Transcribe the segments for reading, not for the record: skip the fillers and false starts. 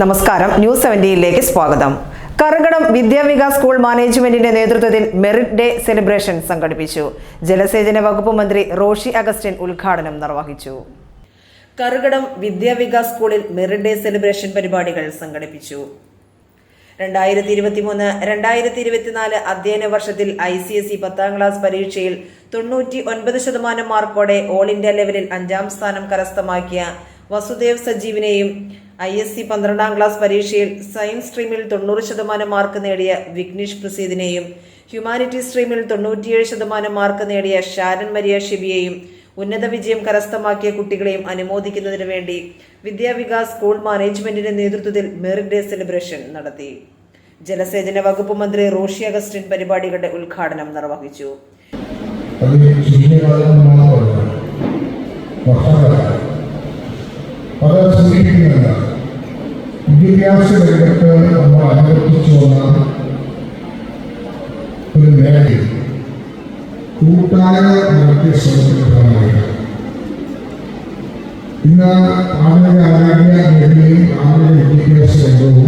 നമസ്കാരം, ന്യൂസ് 17ലേക്ക് സ്വാഗതം. കറുകടം വിദ്യാവികാസ് സ്കൂൾ മാനേജ്മെന്റിന്റെ നേതൃത്വത്തിൽ മെറിറ്റ് ഡേ സെലിബ്രേഷൻ സംഘടിപ്പിച്ചു. ജലസേചന വകുപ്പ് മന്ത്രി റോഷി അഗസ്റ്റിൻ ഉദ്ഘാടനം നിർവഹിച്ചു. കറുകടം വിദ്യാവികാസ് സ്കൂളിൽ മെറിറ്റ് ഡേ സെലിബ്രേഷൻ പരിപാടികൾ സംഘടിപ്പിച്ചു. 2023-2024 അധ്യയന വർഷത്തിൽ ICSE 10ാം ക്ലാസ് പരീക്ഷയിൽ 99% മാർക്കോടെ ഓൾ ഇന്ത്യ ലെവലിൽ 5ാം സ്ഥാനം കരസ്ഥമാക്കിയ വസുദേവ് സജീവിനെയും ISC 12ാം ക്ലാസ് പരീക്ഷയിൽ സയൻസ് സ്ട്രീമിൽ 90% മാർക്ക് നേടിയ വിഘ്നേഷ് പ്രസീദിനെയും ഹ്യൂമാനിറ്റീസ് സ്ട്രീമിൽ 97% മാർക്ക് നേടിയ ഷാരൻ മരിയ ഷിബിയെയും ഉന്നത വിജയം കരസ്ഥമാക്കിയ കുട്ടികളെയും അനുമോദിക്കുന്നതിന് വേണ്ടി വിദ്യാവികാസ് സ്കൂൾ മാനേജ്മെന്റിന്റെ നേതൃത്വത്തിൽ മെറിറ്റ് ഡേ സെലിബ്രേഷൻ നടത്തി. ജലസേചന വകുപ്പ് മന്ത്രി റോഷി അഗസ്റ്റിൻ പരിപാടികളുടെ ഉദ്ഘാടനം നിർവഹിച്ചു. വിദ്യാഭ്യാസ രംഗത്ത് നമ്മൾ അനുവർത്തിച്ചു വന്ന ഒരു മേഖലയിൽ കൂട്ടായ നടത്തിയ ശ്രമത്തിന്റെ ഫലമായിട്ട് ഇന്ന് ആധുനിക ആരോഗ്യ മേഖലയും ആധുനിക വിദ്യാഭ്യാസ രംഗവും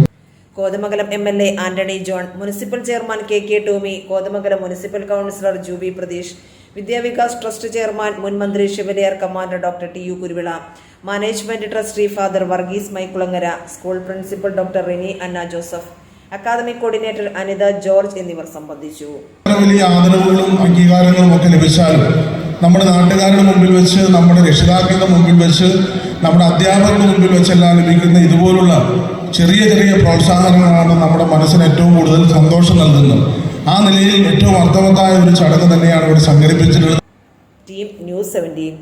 Kothamangalam MLA Antony John, municipal chairman KK Tomy, Kothamangalam municipal councillor Jubi Pratheesh, Vidyavikas trust chairman മുൻ മന്ത്രി chevalier commander doctor TU Kuruvila, management trustee father Varghese Maikulangara, school principal doctor Rini Anna Joseph, academic coordinator Anitha George എന്നിവർ സംബന്ധിച്ചു. വലിയ ആദരവുകളും അംഗീകാരങ്ങളും ഒക്കെ ലഭിച്ചാലും നമ്മുടെ നാട്ടുകാരുടെ മുമ്പിൽ വെച്ച്, നമ്മുടെ രക്ഷിതാക്കളുടെ മുമ്പിൽ വെച്ച്, നമ്മുടെ അധ്യാപകരുടെ മുമ്പിൽ വെച്ചെല്ലാം ലഭിക്കുന്ന ഇതുപോലുള്ള ചെറിയ ചെറിയ പ്രോത്സാഹനങ്ങളാണ് നമ്മുടെ മനസ്സിന് ഏറ്റവും കൂടുതൽ സന്തോഷം നൽകുന്നത്. ആ നിലയിൽ ഏറ്റവും അർത്ഥവത്തായ ഒരു ചടങ്ങ് തന്നെയാണ് ഇവിടെ സംഘടിപ്പിച്ചിട്ടുള്ളത്. Team news 17.